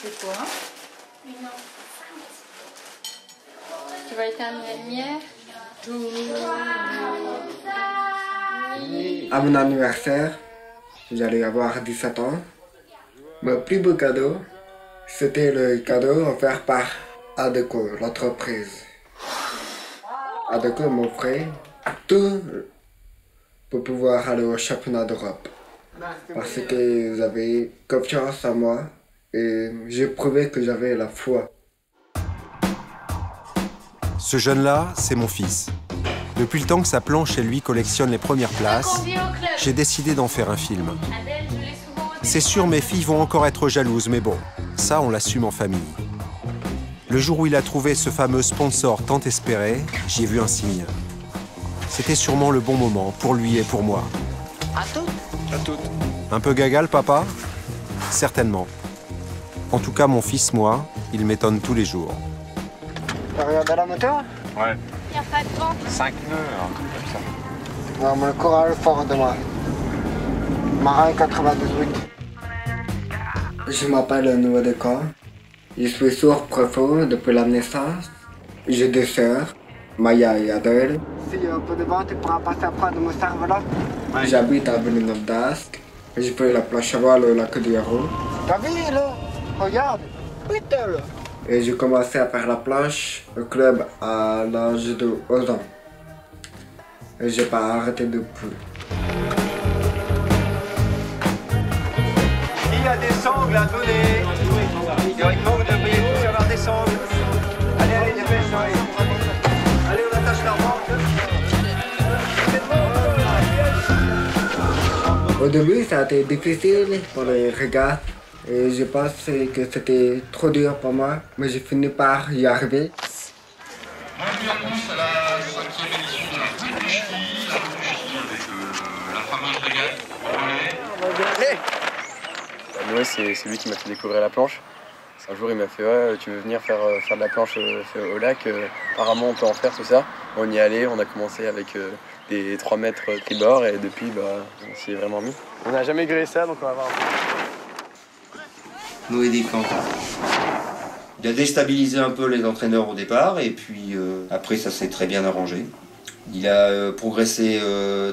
C'est quoi? Tu vas éteindre la lumière? À mon anniversaire, j'allais avoir 17 ans. Mon plus beau cadeau, c'était le cadeau offert par Adecco, l'entreprise. Adecco m'offrait tout pour pouvoir aller au championnat d'Europe. Parce qu'ils avaient confiance en moi et j'ai prouvé que j'avais la foi. Ce jeune-là, c'est mon fils. Depuis le temps que sa planche et lui collectionnent les premières places, j'ai décidé d'en faire un film. C'est sûr, mes filles vont encore être jalouses, mais bon, ça, on l'assume en famille. Le jour où il a trouvé ce fameux sponsor tant espéré, j'y ai vu un signe. C'était sûrement le bon moment pour lui et pour moi. À toutes. À toutes. Un peu gaga, le papa? Certainement. En tout cas, mon fils, moi, il m'étonne tous les jours. T'as regardé la moteur? Ouais. Il n'y a pas de vent. 5 nœuds, un truc comme ça. Non, mon courage fort de moi. Marin 98. Je m'appelle Nouveau Décor. Je suis sourd profond depuis la naissance. J'ai deux sœurs, Maya et Adèle. S'il y a un peu de vent, tu pourras passer à prendre mon cerf-là. Ouais. J'habite à Villeneuve d'Ascq. Je fais la planche à voile au lac du Hérault. T'as vu là? Regarde, putain là. Et j'ai commencé à faire la planche au club à l'âge de 11 ans. Et j'ai pas arrêté depuis. Il y a des sangles à donner. Théoriquement, vous devriez tous avoir des sangles. Allez, allez, dépêche, allez. Allez, on attache la rampe. Au début, ça a été difficile pour les régates. Et je pensais que c'était trop dur pour moi, mais j'ai fini par y arriver. Moi, je lui annonce à la 5e édition de la Rue du Ski avec la fameuse régate. Allez. Noé, c'est lui qui m'a fait découvrir la planche. Un jour, il m'a fait ouais, tu veux venir faire de la planche au lac, apparemment on peut en faire tout ça. On y est allé, on a commencé avec des 3 mètres tribord et depuis, on s'y est vraiment mis. On n'a jamais grillé ça, donc on va voir. Noé Descantes. Il a déstabilisé un peu les entraîneurs au départ et puis après ça s'est très bien arrangé. Il a progressé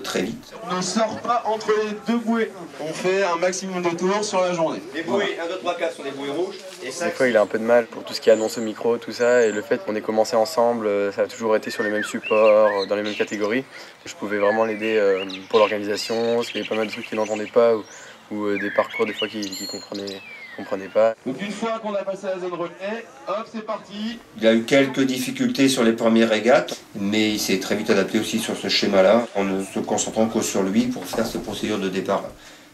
très vite. On ne sort pas entre les deux bouées. On fait un maximum de tours sur la journée. Les bouées 1, 2, 3, 4 sont des bouées rouges. Et ça, des fois, il a un peu de mal pour tout ce qui est annonce au micro, tout ça. Et le fait qu'on ait commencé ensemble, ça a toujours été sur les mêmes supports, dans les mêmes catégories. Je pouvais vraiment l'aider pour l'organisation, parce qu'il y avait pas mal de trucs qu'il n'entendait pas ou des parcours des fois qu'il comprenait pas. Donc une fois qu'on a passé la zone relais, hop, c'est parti. Il a eu quelques difficultés sur les premières régates, mais il s'est très vite adapté aussi sur ce schéma-là, en ne se concentrant que sur lui pour faire cette procédure de départ-là.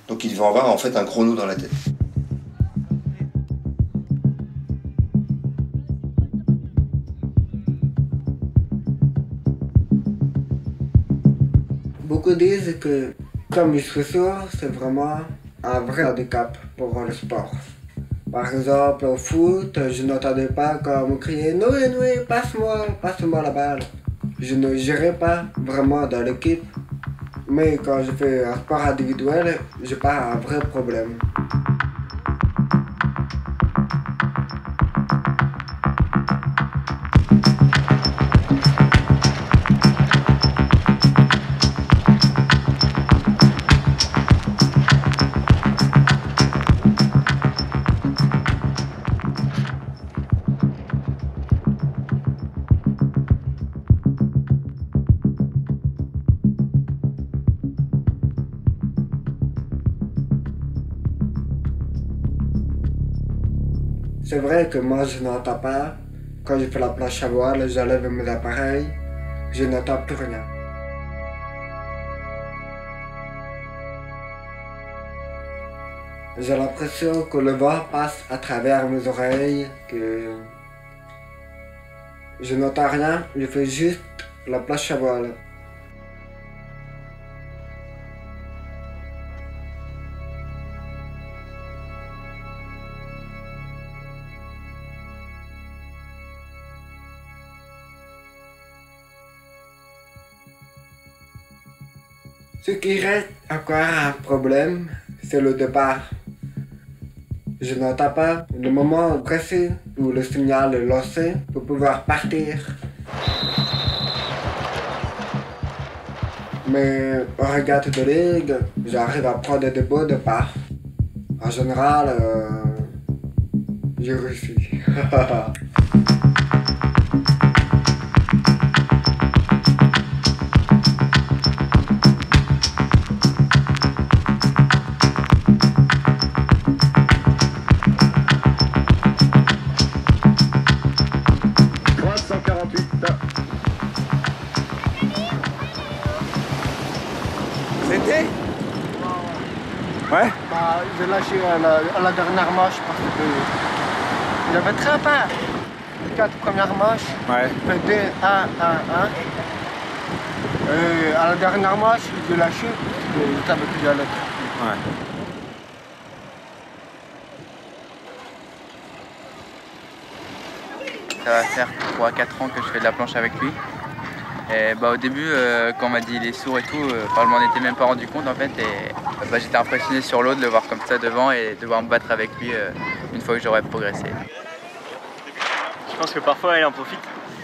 Donc il devait avoir en fait un chrono dans la tête. Beaucoup disent que, comme je suis sourd, c'est vraiment un vrai handicap pour le sport. Par exemple, au foot, je n'entendais pas quand on me criait « Noé, Noé, passe-moi la balle ». Je ne gérais pas vraiment dans l'équipe, mais quand je fais un sport individuel, j'ai pas un vrai problème. C'est vrai que moi je n'entends pas. Quand je fais la planche à voile, j'enlève mes appareils, je n'entends plus rien. J'ai l'impression que le vent passe à travers mes oreilles, que je n'entends rien, je fais juste la planche à voile. Ce qui reste encore un problème, c'est le départ. Je n'attends pas le moment précis où le signal est lancé pour pouvoir partir. Mais en régate de ligue, j'arrive à prendre de beaux départs. En général, j'ai réussi. C'était? Ouais. Bah, j'ai lâché à la dernière manche parce que j'avais très peur. Les 4 premières manches, Ouais. je faisais 1, 1, 1. Et à la dernière manche, j'ai lâché parce que je savais que j'allais. Ouais. Ça va faire 3-4 ans que je fais de la planche avec lui. Et au début, quand on m'a dit il est sourd et tout, je m'en étais même pas rendu compte en fait. Et j'étais impressionné sur l'eau de le voir comme ça devant et de devoir me battre avec lui une fois que j'aurais progressé. Je pense que parfois il en profite.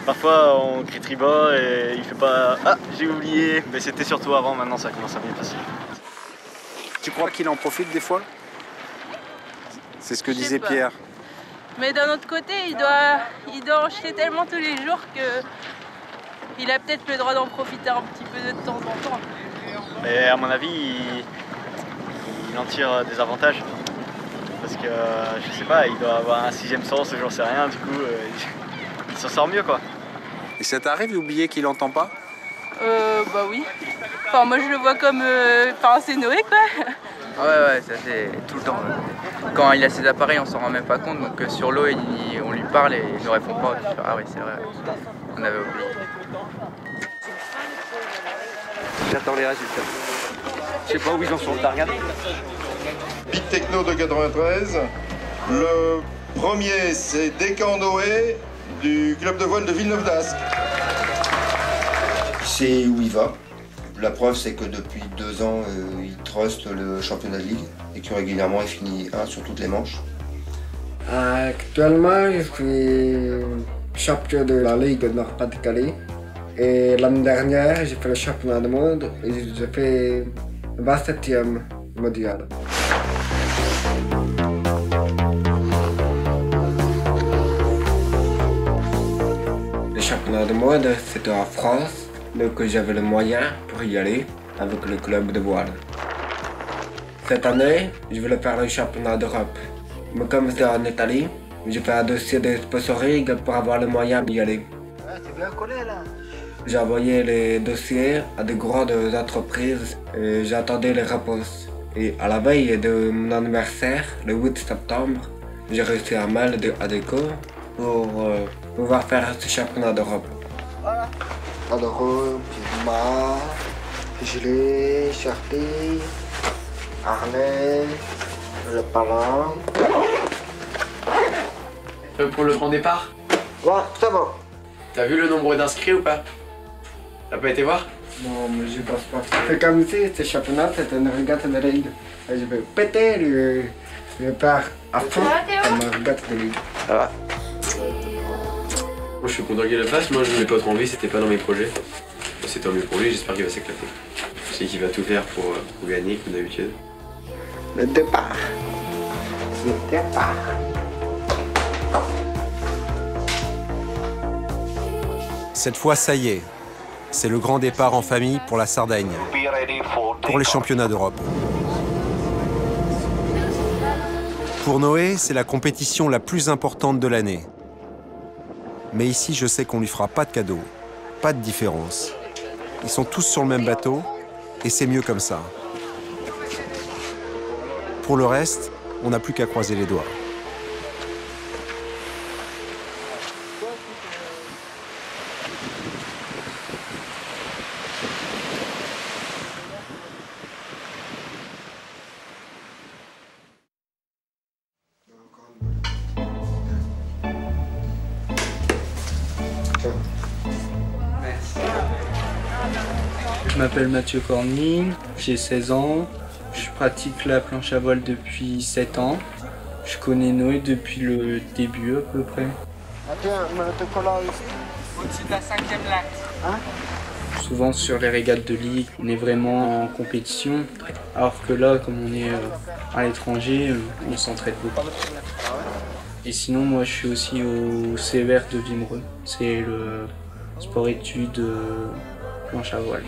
Parfois on crie très bas et il fait pas « Ah, j'ai oublié !» Mais c'était surtout avant, maintenant ça commence à bien passer. Tu crois qu'il en profite des fois? C'est ce que disait Pierre. Mais d'un autre côté, il doit enchaîner tellement tous les jours que il a peut-être le droit d'en profiter un petit peu de temps en temps. Et à mon avis, il en tire des avantages. Parce que, je sais pas, il doit avoir un 6e sens, j'en sais rien, du coup, il s'en sort mieux quoi. Et ça t'arrive d'oublier qu'il entend pas? Bah oui. Enfin, moi je le vois comme... c'est Noé quoi. Ouais, ça c'est tout le temps. Quand il a ses appareils, on s'en rend même pas compte. Donc sur l'eau, on lui parle et il ne répond pas. Ah oui, c'est vrai. On avait oublié. J'attends les résultats. Je sais pas où ils en sont, t'as regardé? Big Techno de 93. Le premier, c'est Descamps Noé du club de voile de Villeneuve d'Ascq. C'est où il va. La preuve, c'est que depuis 2 ans, il truste le championnat de ligue et que régulièrement, il finit 1 sur toutes les manches. Actuellement, je suis champion de la Ligue Nord-Pas-de-Calais. Et l'année dernière, j'ai fait le championnat du monde et j'ai fait 27e mondial. Le championnat du monde, c'était en France, donc j'avais le moyen pour y aller avec le club de voile. Cette année, je voulais faire le championnat d'Europe. Mais comme c'était en Italie, j'ai fait un dossier de sponsoring pour avoir le moyen d'y aller. C'est bien collé là. J'ai envoyé les dossiers à de grandes entreprises et j'attendais les réponses. Et à la veille de mon anniversaire, le 8 septembre, j'ai reçu un mail de ADECO pour pouvoir faire ce championnat d'Europe. Voilà. Alors, pyjama, gilet, shorty, harnais, le parent. Pour le grand départ? Ouais, c'est bon. T'as vu le nombre d'inscrits ou pas? T'as pas été voir? Non, mais je pense pas. C'est comme si ce championnat c'était une régate de ligue. Et je vais péter le père à fond comme une régate de ligue. Ça va. Moi je suis content qu'il le fasse, moi je ne l'ai pas trop envie, c'était pas dans mes projets. C'est tant mieux pour lui, j'espère qu'il va s'éclater. Je sais qu'il va tout faire pour gagner comme d'habitude. Le départ. Le départ. Cette fois, ça y est. C'est le grand départ en famille pour la Sardaigne, pour les championnats d'Europe. Pour Noé, c'est la compétition la plus importante de l'année. Mais ici, je sais qu'on lui fera pas de cadeau, pas de différence. Ils sont tous sur le même bateau, et c'est mieux comme ça. Pour le reste, on n'a plus qu'à croiser les doigts. Je m'appelle Mathieu Corny, j'ai 16 ans, je pratique la planche à voile depuis 7 ans. Je Je connais Noé depuis le début à peu près. Au-dessus de la 5e latte. Souvent sur les régates de ligue, on est vraiment en compétition, alors que là, comme on est à l'étranger, on s'entraide beaucoup. Et sinon, moi, je suis aussi au CER de Vimereux. C'est le sport-études planche à voile.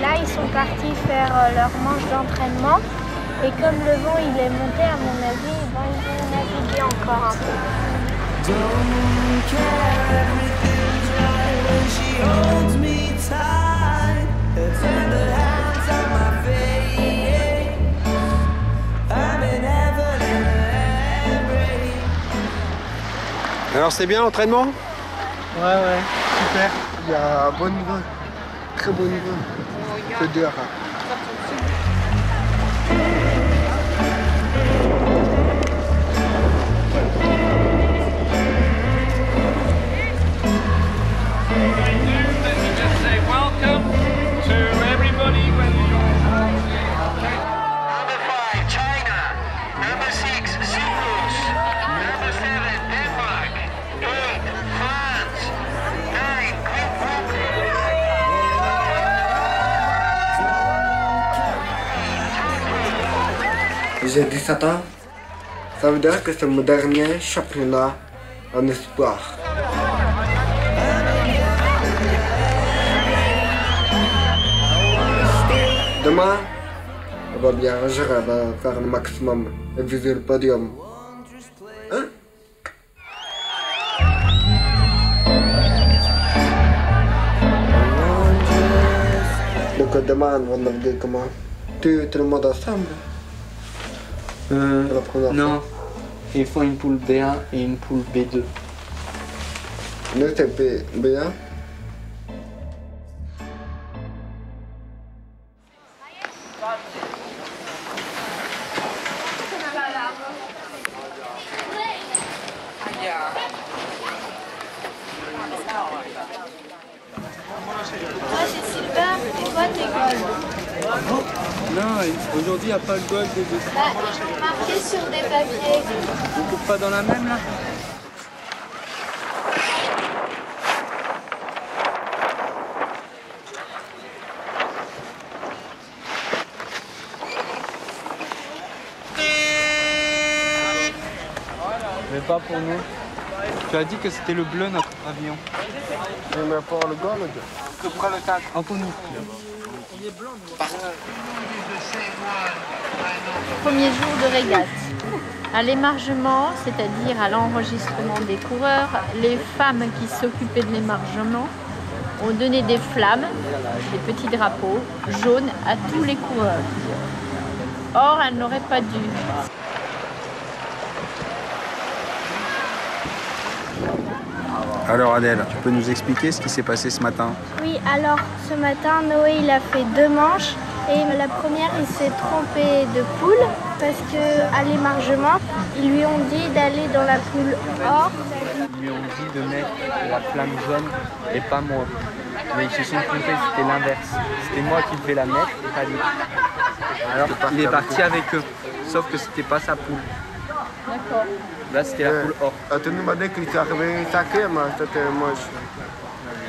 Là, ils sont partis faire leur manche d'entraînement. Et comme le vent il est monté, à mon avis, ils vont naviguer encore un peu. Alors c'est bien l'entraînement? Ouais, super. Il y a un bon niveau, très bon niveau. C'est dur. J'ai 17 ans. Ça veut dire que c'est mon dernier championnat en espoir. Demain, on va bien agir, on va faire le maximum et viser le podium. Hein? Donc demain, on va naviguer comment? Tout le monde ensemble? Non, ils font une poule B1 et une poule B2. Nous c'est B1. Moi c'est Sylvain et toi t'es Gold. Non, aujourd'hui il n'y a pas le gold des deux. Marqué sur des papiers. On coupe pas dans la même là? Mais pas pour nous. Tu as dit que c'était le bleu notre avion. Mais pour le gold, tu prends le tac. Ah, pour nous. Premier jour de régate. À l'émargement, c'est-à-dire à l'enregistrement des coureurs, les femmes qui s'occupaient de l'émargement ont donné des flammes, des petits drapeaux jaunes à tous les coureurs. Or, elles n'auraient pas dû. Alors Adèle, tu peux nous expliquer ce qui s'est passé ce matin? Oui, alors ce matin, Noé il a fait 2 manches et la première il s'est trompé de poule parce qu'à l'émargement, ils lui ont dit d'aller dans la poule or. Ils lui ont dit de mettre la flamme jaune et pas moi. Mais ils se sont trompés, c'était l'inverse. C'était moi qui devais la mettre et pas lui. Alors il est parti avec eux, sauf que c'était pas sa poule. D'accord. Là c'était la poule or. Tu nous m'as dit qu'il était arrivé 5e, c'était moche.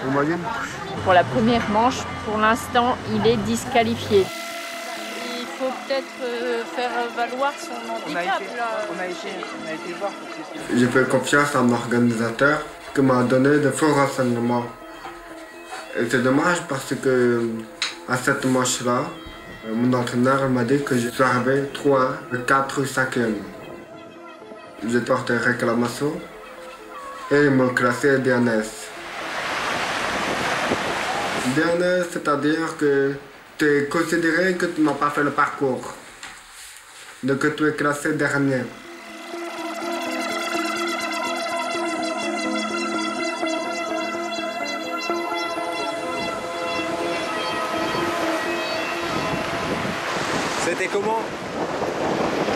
Imagine. Pour la première manche, pour l'instant, il est disqualifié. Il faut peut-être faire valoir son handicap. On a été voir. J'ai fait confiance à un organisateur qui m'a donné de faux renseignements. Et c'est dommage parce que à cette manche-là, mon entraîneur m'a dit que je suis arrivé 3, 4 ou 5e. J'ai porté réclamation et ils m'ont classé DNS. DNS, c'est-à-dire que tu es considéré que tu n'as pas fait le parcours, donc que tu es classé dernier. C'était comment?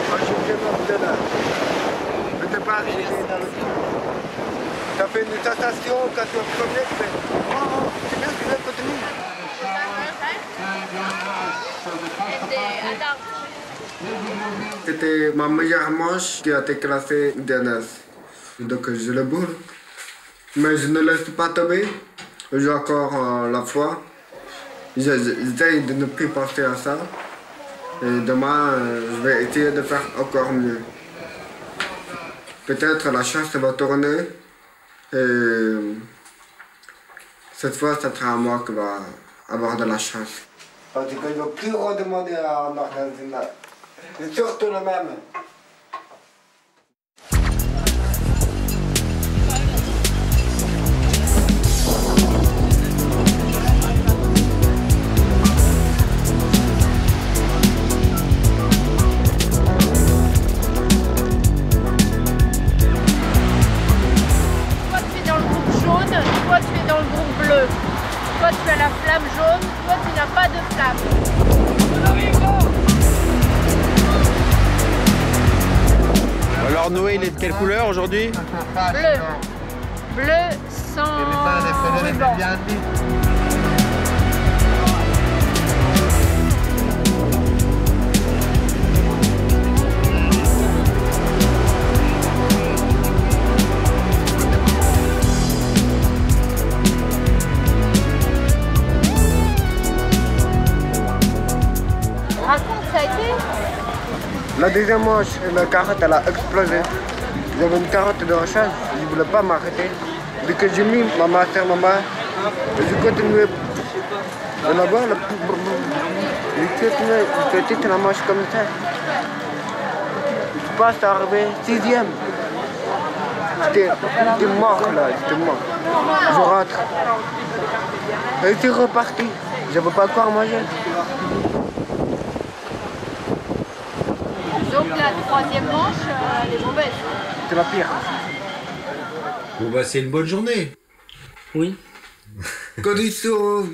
Moi, je suis vraiment de là. Je ne peux pas arriver dans le Ça fait une sensation quand tu es au premier, tu fais oh, c'est bien, tu viens de continuer. C'était ma meilleure manche qui a été classée DNS. Donc je le boule. Mais je ne laisse pas tomber. J'ai encore la foi. J'essaie de ne plus penser à ça. Et demain, je vais essayer de faire encore mieux. Peut-être la chance va tourner. Et cette fois, ça sera moi qui va avoir de la chance. Parce que je ne veux plus redemander à un organisme. C'est surtout le même. Toi tu es dans le groupe bleu, toi tu as la flamme jaune, toi tu n'as pas de flamme. Alors Noé, il est de quelle couleur aujourd'hui? Bleu. Bleu sans ruban. Ça a été? La deuxième manche, la carotte elle a explosé. J'avais une carotte de recharge, je ne voulais pas m'arrêter. Dès que j'ai mis ma main sur ma main, j'ai continué. Et là-bas, j'ai continué, j'ai fait toute la manche comme ça. Je passe à arriver 6e. J'étais mort là, j'étais mort. Je rentre. Et c'est reparti. Je ne veux pas quoi manger. Donc la troisième manche, elle est mauvaise. C'est la pire. Bon bah c'est une bonne journée. Oui. Condition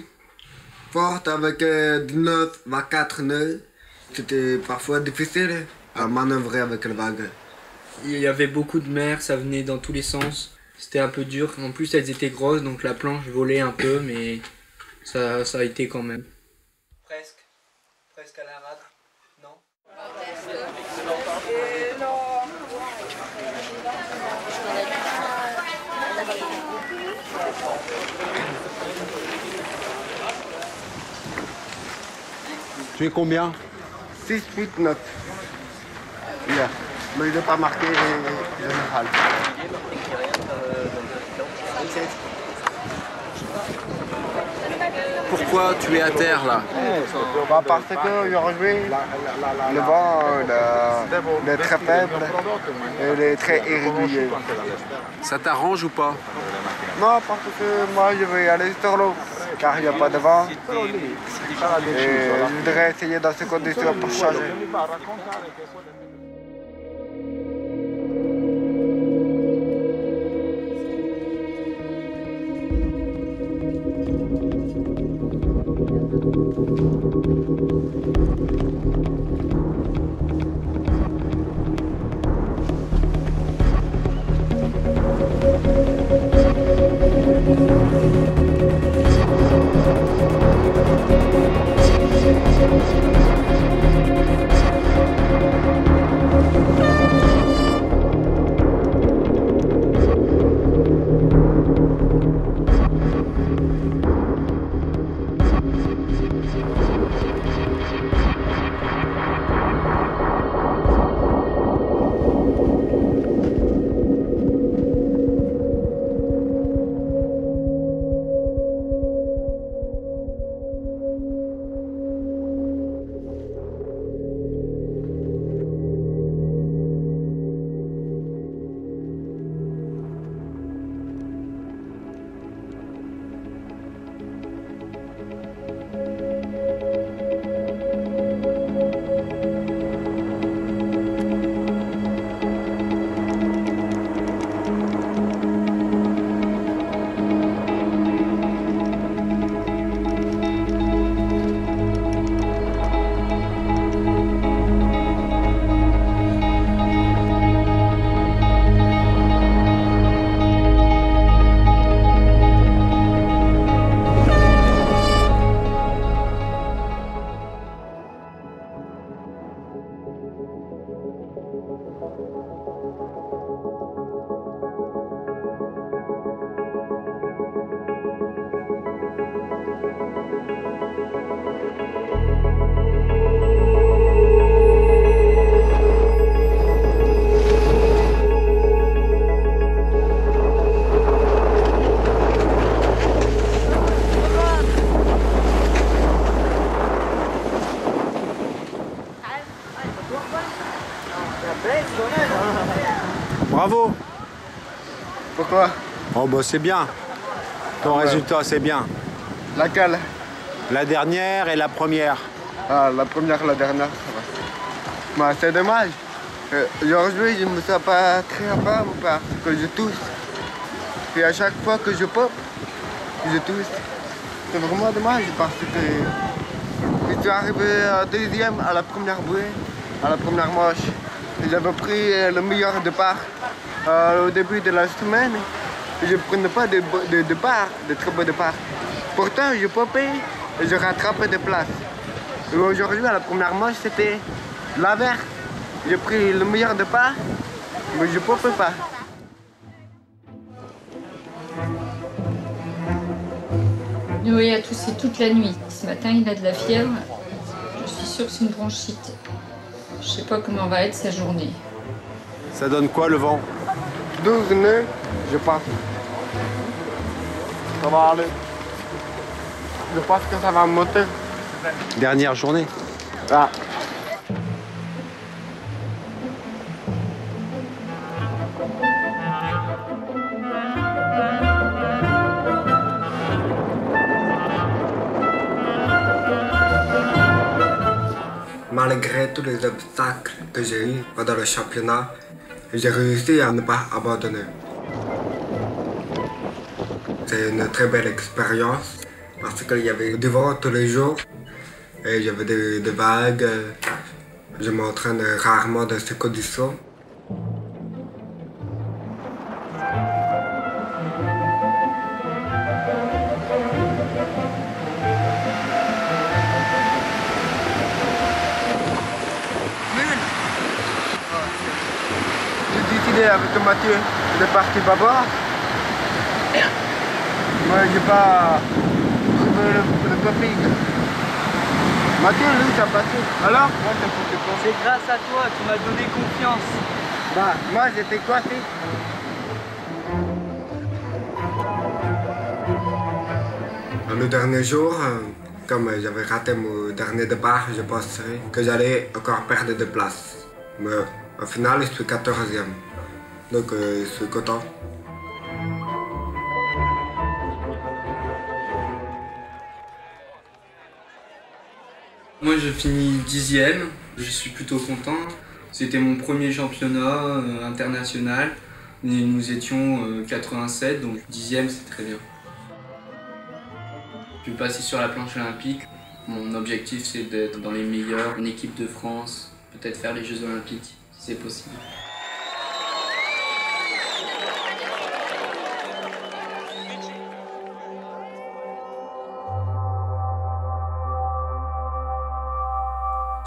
forte avec 19 à 4 nœuds. C'était parfois difficile à manœuvrer avec le vague. Il y avait beaucoup de mer, ça venait dans tous les sens. C'était un peu dur. En plus elles étaient grosses, donc la planche volait un peu, mais ça a été quand même. Presque à la rate, non? Tu es combien? 6, 8, 9. Yeah. Mais il n'est pas marqué général. Pourquoi tu es à terre là? Parce qu'aujourd'hui, le vent est très faible et il est très irrégulier. Ça t'arrange ou pas? Non, parce que moi je vais aller sur l'eau, car il n'y a pas de vent. Et je voudrais essayer dans ces conditions pour changer. Thank you. Bravo. Pourquoi? Oh bah c'est bien. Ton résultat c'est bien. Laquelle? La dernière et la première. Ah, la première, la dernière, ça va. Bah, c'est dommage. Aujourd'hui, je ne me sens pas très capable parce que je tousse. Et à chaque fois que je pop, je tousse. C'est vraiment dommage parce que je suis arrivé deuxième à la première bouée, à la première manche. J'avais pris le meilleur départ au début de la semaine. Je ne prenais pas de départ, de très beau départ. Pourtant, je popais et je rattrapais des places. Et aujourd'hui, à la première manche, c'était l'inverse. J'ai pris le meilleur départ, mais je ne popais pas. Noé a toussé toute la nuit. Ce matin, il a de la fièvre. Je suis sûre que c'est une bronchite. Je sais pas comment va être sa journée. Ça donne quoi le vent? 12 nœuds, je pense. Ça va aller. Je pense que ça va monter. Dernière journée. Ah. Malgré tous les obstacles que j'ai eus pendant le championnat, j'ai réussi à ne pas abandonner. C'est une très belle expérience parce qu'il y avait du vent tous les jours et il y avait des vagues. Je m'entraîne rarement dans ces conditions. J'ai décidé avec Mathieu de partir bas-bas. Moi, j'ai pas trouvé le topic. Mathieu, lui, ça passé. Alors, moi, ça fait quoi? C'est grâce à toi, tu m'as donné confiance. Bah, moi, j'étais coincé. Le dernier jour, comme j'avais raté mon dernier départ, je pensais que j'allais encore perdre de place. Mais au final, je suis 14e. Donc, je suis content. Moi je finis 10e, je suis plutôt content. C'était mon premier championnat international. Et nous étions 87, donc 10e c'est très bien. Je suis passé sur la planche olympique. Mon objectif c'est d'être dans les meilleurs, en équipe de France, peut-être faire les Jeux olympiques si c'est possible.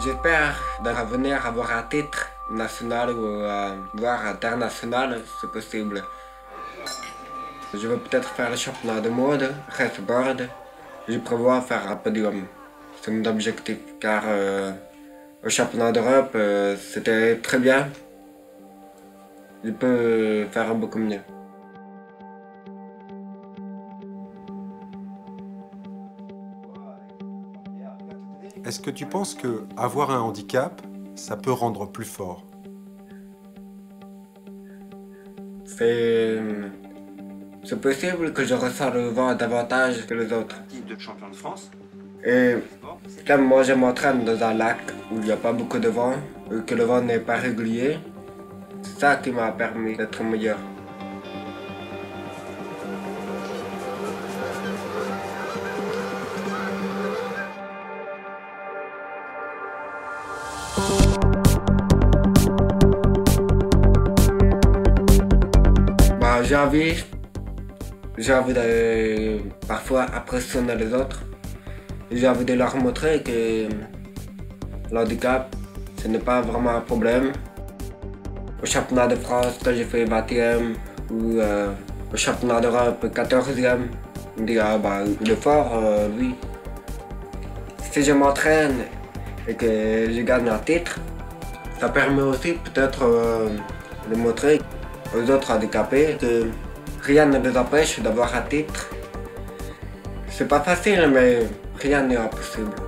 J'espère à venir avoir un titre national ou voire international, c'est possible. Je vais peut-être faire le championnat du monde, raceboard. Je prévois faire un podium. C'est mon objectif car au championnat d'Europe, c'était très bien. Je peux faire beaucoup mieux. Est-ce que tu penses que avoir un handicap, ça peut rendre plus fort? C'est possible que je ressens le vent davantage que les autres. De champion de France. Et comme moi je m'entraîne dans un lac où il n'y a pas beaucoup de vent, et que le vent n'est pas régulier, c'est ça qui m'a permis d'être meilleur. J'ai envie de parfois impressionner les autres. J'ai envie de leur montrer que l'handicap, ce n'est pas vraiment un problème. au championnat de France, j'ai fait 20e, ou au championnat d'Europe, 14e. On dit, ah bah, il est fort, lui. Si je m'entraîne et que je gagne un titre, ça permet aussi peut-être de montrer aux autres handicapés que rien ne les empêche d'avoir un titre. C'est pas facile, mais rien n'est impossible.